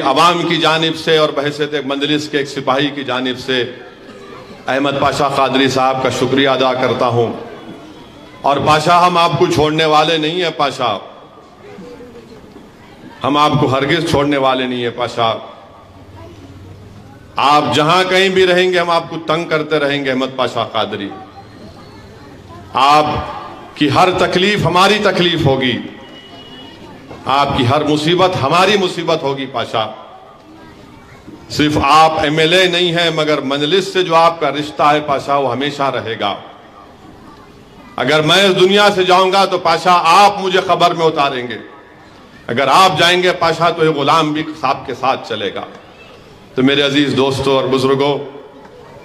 عوام کی جانب سے اور بحیثیت ایک مجلس کے ایک سپاہی کی جانب سے احمد پاشا قادری صاحب کا شکریہ ادا کرتا ہوں۔ اور پاشا، ہم آپ کو چھوڑنے والے نہیں ہیں پاشا، ہم آپ کو ہرگز چھوڑنے والے نہیں ہیں پاشا۔ آپ جہاں کہیں بھی رہیں گے ہم آپ کو تنگ کرتے رہیں گے احمد پاشا قادری۔ آپ کی ہر تکلیف ہماری تکلیف ہوگی، آپ کی ہر مصیبت ہماری مصیبت ہوگی پاشا۔ صرف آپ ایم ایل اے نہیں ہیں مگر مجلس سے جو آپ کا رشتہ ہے پاشا وہ ہمیشہ رہے گا۔ اگر میں اس دنیا سے جاؤں گا تو پاشا آپ مجھے قبر میں اتاریں گے، اگر آپ جائیں گے پاشا تو یہ غلام بھی آپ کے ساتھ چلے گا۔ تو میرے عزیز دوستوں اور بزرگوں،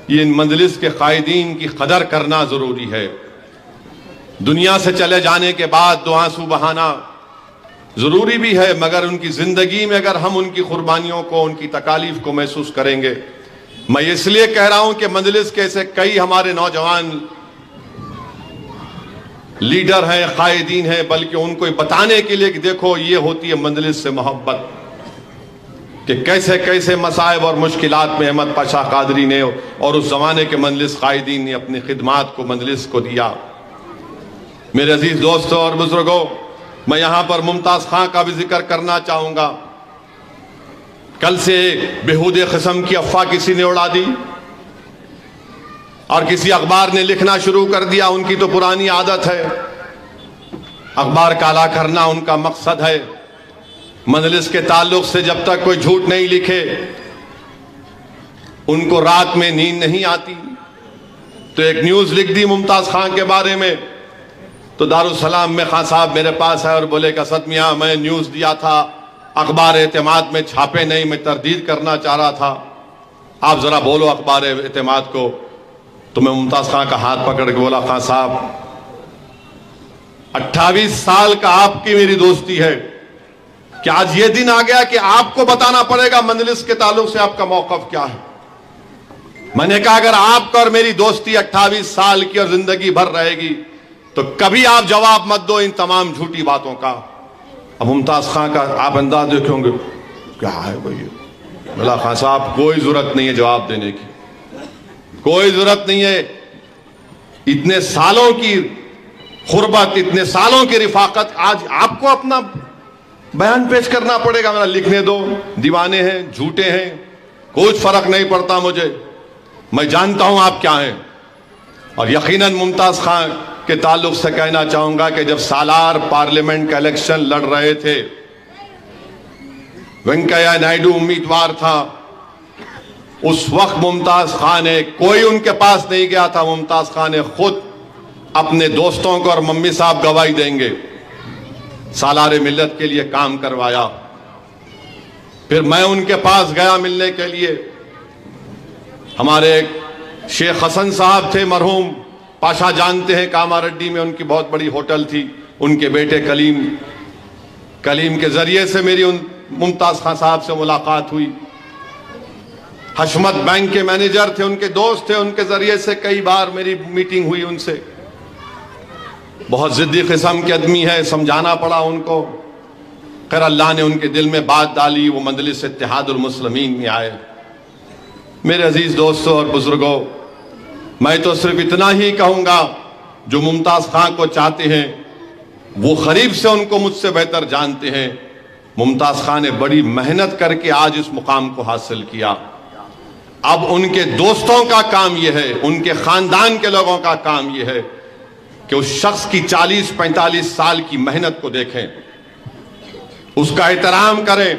یہ ان مجلس کے قائدین کی قدر کرنا ضروری ہے۔ دنیا سے چلے جانے کے بعد دو آنسو بہانا ضروری بھی ہے، مگر ان کی زندگی میں اگر ہم ان کی قربانیوں کو، ان کی تکالیف کو محسوس کریں گے۔ میں اس لیے کہہ رہا ہوں کہ مجلس کے ایسے کئی ہمارے نوجوان لیڈر ہیں، قائدین ہیں، بلکہ ان کو بتانے کے لیے کہ دیکھو یہ ہوتی ہے مجلس سے محبت، کہ کیسے کیسے مصائب اور مشکلات میں احمد پاشا قادری نے اور اس زمانے کے مجلس قائدین نے اپنی خدمات کو مجلس کو دیا۔ میرے عزیز دوستوں اور بزرگوں، میں یہاں پر ممتاز خان کا بھی ذکر کرنا چاہوں گا۔ کل سے بےہودے قسم کی افواہ کسی نے اڑا دی اور کسی اخبار نے لکھنا شروع کر دیا، ان کی تو پرانی عادت ہے، اخبار کالا کرنا ان کا مقصد ہے۔ مجلس کے تعلق سے جب تک کوئی جھوٹ نہیں لکھے ان کو رات میں نیند نہیں آتی۔ تو ایک نیوز لکھ دی ممتاز خان کے بارے میں، تو دارالسلام میں خان صاحب میرے پاس آئے اور بولے کہ اسد میاں میں نیوز دیا تھا، اخبار اعتماد میں چھاپے نہیں، میں تردید کرنا چاہ رہا تھا، آپ ذرا بولو اخبار اعتماد کو۔ تو میں ممتاز خان کا ہاتھ پکڑ کے بولا، خان صاحب 28 سال کا آپ کی میری دوستی ہے، کہ آج یہ دن آ گیا کہ آپ کو بتانا پڑے گا مجلس کے تعلق سے آپ کا موقف کیا ہے۔ میں نے کہا اگر آپ کا اور میری دوستی 28 سال کی اور زندگی بھر رہے گی تو کبھی آپ جواب مت دو ان تمام جھوٹی باتوں کا۔ اب ممتاز خان کا آپ انداز دیکھیں گے، کیا ہے بھائی؟ بولا خان صاحب کوئی ضرورت نہیں ہے جواب دینے کی، کوئی ضرورت نہیں ہے، اتنے سالوں کی قربت، اتنے سالوں کی رفاقت، آج آپ کو اپنا بیان پیش کرنا پڑے گا؟ میرا لکھنے دو، دیوانے ہیں، جھوٹے ہیں، کچھ فرق نہیں پڑتا مجھے، میں جانتا ہوں آپ کیا ہیں۔ اور یقیناً ممتاز خان کے تعلق سے کہنا چاہوں گا کہ جب سالار پارلیمنٹ کا الیکشن لڑ رہے تھے، وینکیا نائیڈو امیدوار تھا، اس وقت ممتاز خان نے، کوئی ان کے پاس نہیں گیا تھا، ممتاز خان نے خود اپنے دوستوں کو، اور ممی صاحب گواہی دیں گے، سالار ملت کے لیے کام کروایا۔ پھر میں ان کے پاس گیا ملنے کے لیے، ہمارے شیخ حسن صاحب تھے مرحوم، پاشا جانتے ہیں، کاماریڈی میں ان کی بہت بڑی ہوٹل تھی، ان کے بیٹے کلیم کے ذریعے سے میری ان ممتاز خان صاحب سے ملاقات ہوئی۔ حشمت بینک کے مینیجر تھے، ان کے دوست تھے، ان کے ذریعے سے کئی بار میری میٹنگ ہوئی ان سے۔ بہت ضدی قسم کے آدمی ہے، سمجھانا پڑا ان کو، خیر اللہ نے ان کے دل میں بات ڈالی، وہ مجلس اتحاد المسلمین میں آئے۔ میرے عزیز دوستوں اور بزرگوں، میں تو صرف اتنا ہی کہوں گا، جو ممتاز خان کو چاہتے ہیں وہ قریب سے ان کو مجھ سے بہتر جانتے ہیں۔ ممتاز خان نے بڑی محنت کر کے آج اس مقام کو حاصل کیا۔ اب ان کے دوستوں کا کام یہ ہے، ان کے خاندان کے لوگوں کا کام یہ ہے کہ اس شخص کی 40-45 سال کی محنت کو دیکھیں، اس کا احترام کریں۔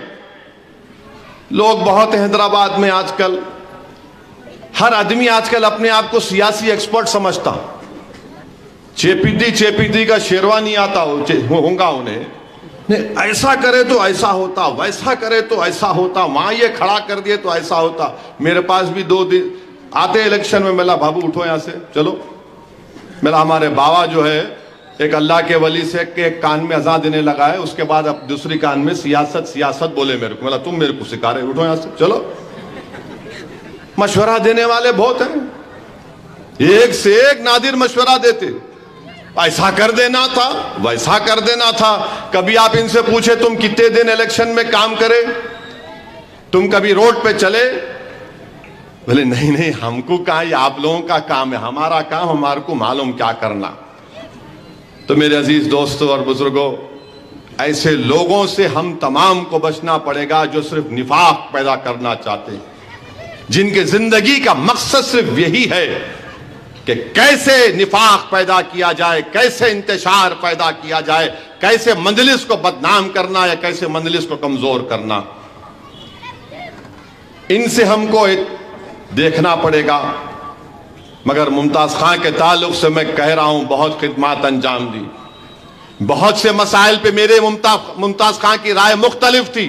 لوگ بہت حیدرآباد میں آج کل، ہر آدمی آج کل اپنے آپ کو سیاسی ایکسپرٹ سمجھتا، چیپی کا شیروانی آتا ہوگا انہیں، ایسا کرے تو ایسا ہوتا، ویسا کرے تو ایسا ہوتا، وہاں یہ کھڑا کر دیے تو ایسا ہوتا۔ میرے پاس بھی 2 دن آتے الیکشن میں، ملا بابو اٹھو یہاں سے چلو، میرا ہمارے بابا جو ہے ایک اللہ کے ولی سے ایک کان میں اذان دینے لگا ہے، اس کے بعد اب دوسری کان میں سیاست بولے میرے کو، ملا تم میرے کو سکھا رہے، اٹھو یہاں سے چلو۔ مشورہ دینے والے بہت ہیں، ایک سے ایک نادر مشورہ دیتے، ایسا کر دینا تھا، ویسا کر دینا تھا۔ کبھی آپ ان سے پوچھے تم کتنے دن الیکشن میں کام کرے، تم کبھی روڈ پہ چلے؟ بولے نہیں نہیں، ہم کو کہاں، یہ آپ لوگوں کا کام ہے، ہمارا کام ہمارے کو معلوم کیا کرنا۔ تو میرے عزیز دوستوں اور بزرگوں، ایسے لوگوں سے ہم تمام کو بچنا پڑے گا جو صرف نفاق پیدا کرنا چاہتے ہیں، جن کے زندگی کا مقصد صرف یہی ہے کہ کیسے نفاق پیدا کیا جائے، کیسے انتشار پیدا کیا جائے، کیسے مجلس کو بدنام کرنا یا کیسے مجلس کو کمزور کرنا۔ ان سے ہم کو دیکھنا پڑے گا۔ مگر ممتاز خان کے تعلق سے میں کہہ رہا ہوں، بہت خدمات انجام دی، بہت سے مسائل پہ میرے ممتاز خان کی رائے مختلف تھی،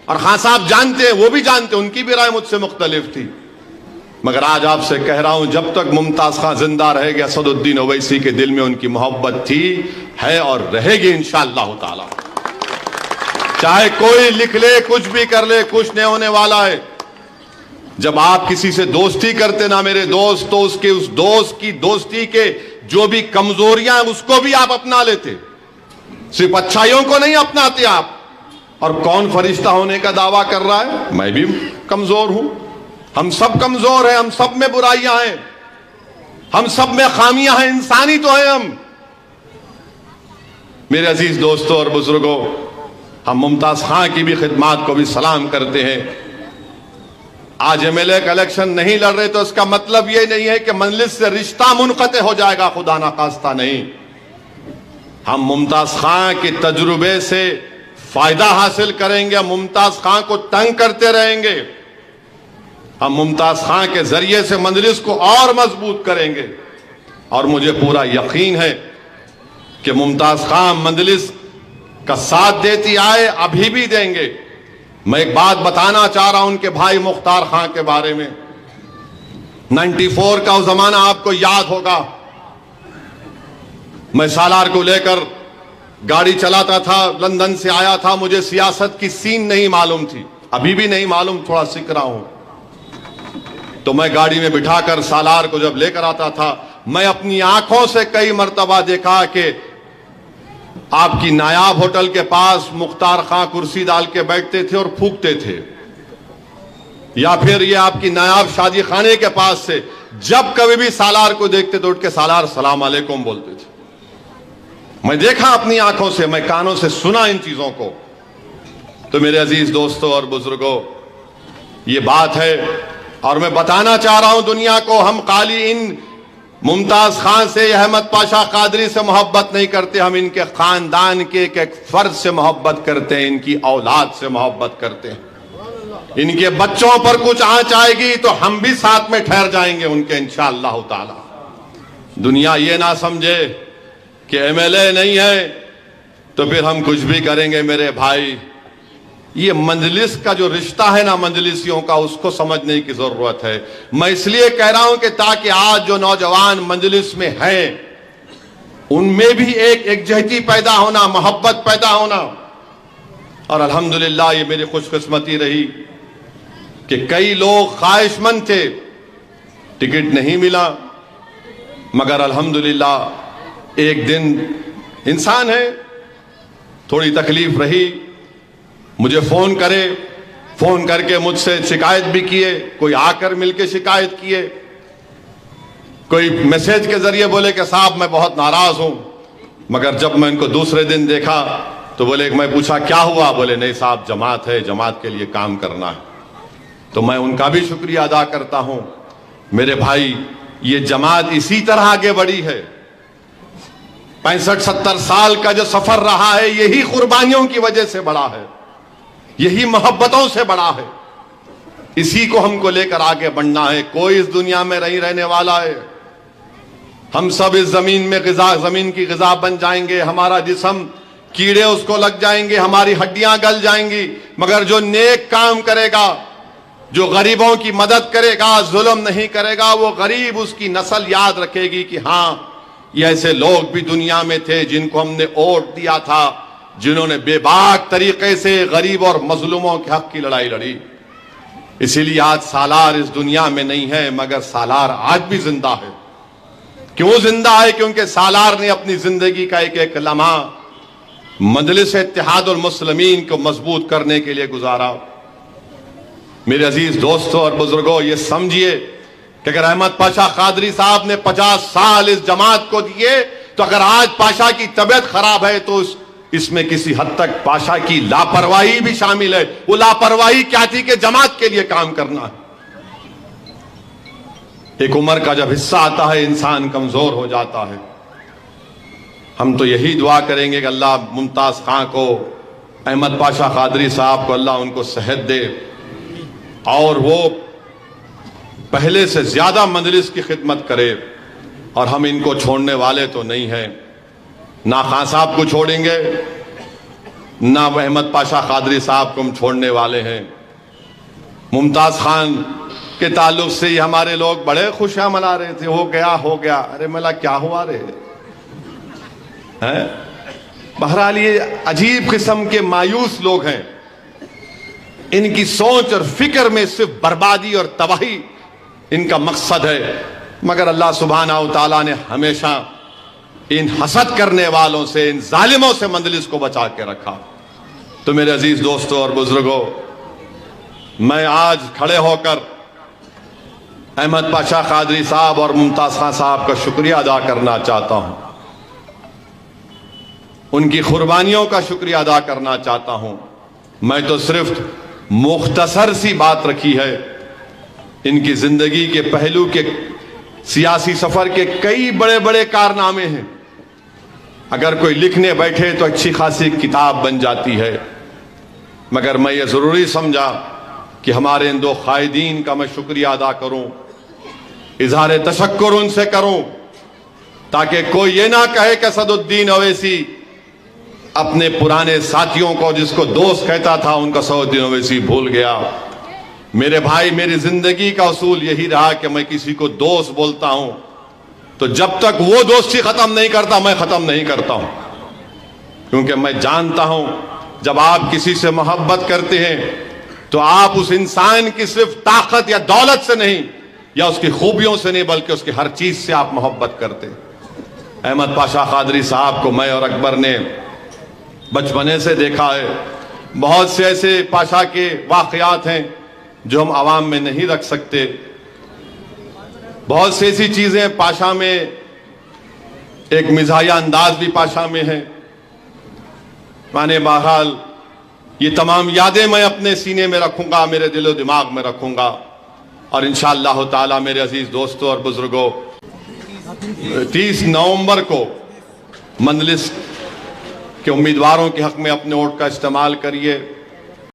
اور خان صاحب جانتے ہیں، وہ بھی جانتے ہیں، ان کی بھی رائے مجھ سے مختلف تھی۔ مگر آج آپ سے کہہ رہا ہوں، جب تک ممتاز خان زندہ رہے گا، اسد الدین اویسی کے دل میں ان کی محبت تھی، ہے اور رہے گی انشاءاللہ تعالی۔ چاہے کوئی لکھ لے، کچھ بھی کر لے، کچھ نہیں ہونے والا ہے۔ جب آپ کسی سے دوستی کرتے نا میرے دوست، تو اس دوست کی دوستی کے جو بھی کمزوریاں ہیں اس کو بھی آپ اپنا لیتے، صرف اچھائیوں کو نہیں اپناتے آپ۔ اور کون فرشتہ ہونے کا دعویٰ کر رہا ہے؟ میں بھی کمزور ہوں، ہم سب کمزور ہیں، ہم سب میں برائیاں ہیں، ہم سب میں خامیاں ہیں، انسانی تو ہیں ہم۔ میرے عزیز دوستوں اور بزرگوں، ہم ممتاز خان کی بھی خدمات کو بھی سلام کرتے ہیں۔ آج ایم ایل اے کا الیکشن نہیں لڑ رہے تو اس کا مطلب یہ نہیں ہے کہ مجلس سے رشتہ منقطع ہو جائے گا، خدا نخواستہ نہیں۔ ہم ممتاز خان کے تجربے سے فائدہ حاصل کریں گے، ممتاز خان کو تنگ کرتے رہیں گے، ہم ممتاز خان کے ذریعے سے مجلس کو اور مضبوط کریں گے۔ اور مجھے پورا یقین ہے کہ ممتاز خان مجلس کا ساتھ دیتی آئے، ابھی بھی دیں گے۔ میں ایک بات بتانا چاہ رہا ہوں ان کے بھائی مختار خان کے بارے میں۔ 94 کا وہ زمانہ آپ کو یاد ہوگا، میں سالار کو لے کر گاڑی چلاتا تھا، لندن سے آیا تھا، مجھے سیاست کی سین نہیں معلوم تھی، ابھی بھی نہیں معلوم، تھوڑا سیکھ رہا ہوں۔ تو میں گاڑی میں بٹھا کر سالار کو جب لے کر آتا تھا، میں اپنی آنکھوں سے کئی مرتبہ دیکھا کہ آپ کی نایاب ہوٹل کے پاس مختار خان کرسی ڈال کے بیٹھتے تھے اور پھونکتے تھے، یا پھر یہ آپ کی نایاب شادی خانے کے پاس سے جب کبھی بھی سالار کو دیکھتے تو اٹھ کے سالار السلام علیکم بولتے تھے۔ میں دیکھا اپنی آنکھوں سے، میں کانوں سے سنا ان چیزوں کو۔ تو میرے عزیز دوستوں اور بزرگوں، یہ بات ہے، اور میں بتانا چاہ رہا ہوں دنیا کو، ہم خالی ان ممتاز خان سے، احمد پاشا قادری سے محبت نہیں کرتے، ہم ان کے خاندان کے ایک فرد سے محبت کرتے ہیں، ان کی اولاد سے محبت کرتے ہیں۔ ان کے بچوں پر کچھ آنچ آئے گی تو ہم بھی ساتھ میں ٹھہر جائیں گے ان کے انشاءاللہ تعالی۔ دنیا یہ نہ سمجھے کہ ایم ایل اے نہیں ہے تو پھر ہم کچھ بھی کریں گے۔ میرے بھائی، یہ مجلس کا جو رشتہ ہے نا مجلسیوں کا، اس کو سمجھنے کی ضرورت ہے۔ میں اس لیے کہہ رہا ہوں کہ تاکہ آج جو نوجوان مجلس میں ہیں ان میں بھی ایک یکجہتی پیدا ہونا، محبت پیدا ہونا۔ اور الحمدللہ یہ میری خوش قسمتی رہی کہ کئی لوگ خواہش مند تھے، ٹکٹ نہیں ملا، مگر الحمدللہ ایک دن انسان ہے، تھوڑی تکلیف رہی، مجھے فون کر کے مجھ سے شکایت بھی کیے، کوئی آ کر مل کے شکایت کیے، کوئی میسیج کے ذریعے بولے کہ صاحب میں بہت ناراض ہوں۔ مگر جب میں ان کو دوسرے دن دیکھا تو بولے کہ میں پوچھا کیا ہوا، بولے نہیں صاحب جماعت ہے، جماعت کے لیے کام کرنا ہے۔ تو میں ان کا بھی شکریہ ادا کرتا ہوں۔ میرے بھائی، یہ جماعت اسی طرح آگے بڑھی ہے، 65-70 سال کا جو سفر رہا ہے یہی قربانیوں کی وجہ سے بڑا ہے، یہی محبتوں سے بڑا ہے، اسی کو ہم کو لے کر آگے بڑھنا ہے۔ کوئی اس دنیا میں نہیں رہنے والا ہے، ہم سب اس زمین کی غذا بن جائیں گے، ہمارا جسم کیڑے اس کو لگ جائیں گے، ہماری ہڈیاں گل جائیں گی، مگر جو نیک کام کرے گا، جو غریبوں کی مدد کرے گا، ظلم نہیں کرے گا، وہ غریب اس کی نسل یاد رکھے گی کہ ہاں یہ ایسے لوگ بھی دنیا میں تھے جن کو ہم نے ووٹ دیا تھا، جنہوں نے بے باک طریقے سے غریب اور مظلوموں کے حق کی لڑائی لڑی۔ اسی لیے آج سالار اس دنیا میں نہیں ہے، مگر سالار آج بھی زندہ ہے۔ کیوں زندہ ہے؟ کیونکہ سالار نے اپنی زندگی کا ایک ایک لمحہ مجلس اتحاد المسلمین کو مضبوط کرنے کے لیے گزارا۔ میرے عزیز دوستوں اور بزرگوں، یہ سمجھیے کہ اگر احمد پاشا قادری صاحب نے 50 سال اس جماعت کو دیے، تو اگر آج پاشا کی طبیعت خراب ہے تو اس میں کسی حد تک پاشا کی لاپرواہی بھی شامل ہے۔ وہ لاپرواہی کیا تھی کہ جماعت کے لیے کام کرنا ہے۔ ایک عمر کا جب حصہ آتا ہے انسان کمزور ہو جاتا ہے۔ ہم تو یہی دعا کریں گے کہ اللہ ممتاز خان کو، احمد پاشا قادری صاحب کو، اللہ ان کو صحت دے اور وہ پہلے سے زیادہ مجلس کی خدمت کرے۔ اور ہم ان کو چھوڑنے والے تو نہیں ہیں، نہ خان صاحب کو چھوڑیں گے، نہ احمد پاشا قادری صاحب کو ہم چھوڑنے والے ہیں۔ ممتاز خان کے تعلق سے ہی ہمارے لوگ بڑے خوشیاں منا رہے تھے، ہو گیا۔ ارے ملا کیا ہوا رے؟ بہرحال یہ عجیب قسم کے مایوس لوگ ہیں، ان کی سوچ اور فکر میں صرف بربادی اور تباہی ان کا مقصد ہے۔ مگر اللہ سبحانہ و تعالیٰ نے ہمیشہ ان حسد کرنے والوں سے، ان ظالموں سے مجلس کو بچا کے رکھا۔ تو میرے عزیز دوستوں اور بزرگوں، میں آج کھڑے ہو کر احمد پاشا قادری صاحب اور ممتاز خان صاحب کا شکریہ ادا کرنا چاہتا ہوں، ان کی قربانیوں کا شکریہ ادا کرنا چاہتا ہوں۔ میں تو صرف مختصر سی بات رکھی ہے، ان کی زندگی کے پہلو کے سیاسی سفر کے کئی بڑے بڑے کارنامے ہیں، اگر کوئی لکھنے بیٹھے تو اچھی خاصی کتاب بن جاتی ہے، مگر میں یہ ضروری سمجھا کہ ہمارے ان دو قائدین کا میں شکریہ ادا کروں، اظہار تشکر ان سے کروں، تاکہ کوئی یہ نہ کہے کہ اسد الدین اویسی اپنے پرانے ساتھیوں کو، جس کو دوست کہتا تھا، ان کا اسد الدین اویسی بھول گیا۔ میرے بھائی، میری زندگی کا اصول یہی رہا کہ میں کسی کو دوست بولتا ہوں تو جب تک وہ دوستی ختم نہیں کرتا میں ختم نہیں کرتا ہوں، کیونکہ میں جانتا ہوں جب آپ کسی سے محبت کرتے ہیں تو آپ اس انسان کی صرف طاقت یا دولت سے نہیں، یا اس کی خوبیوں سے نہیں، بلکہ اس کی ہر چیز سے آپ محبت کرتے ہیں۔ احمد پاشا قادری صاحب کو میں اور اکبر نے بچپنے سے دیکھا ہے۔ بہت سے ایسے پاشا کے واقعات ہیں جو ہم عوام میں نہیں رکھ سکتے، بہت سی ایسی چیزیں پاشا میں، ایک مزاحیہ انداز بھی پاشا میں ہے۔ بہرحال یہ تمام یادیں میں اپنے سینے میں رکھوں گا، میرے دل و دماغ میں رکھوں گا، اور انشاءاللہ تعالی میرے عزیز دوستوں اور بزرگوں، 30 نومبر کو مجلس کے امیدواروں کے حق میں اپنے ووٹ کا استعمال کریے۔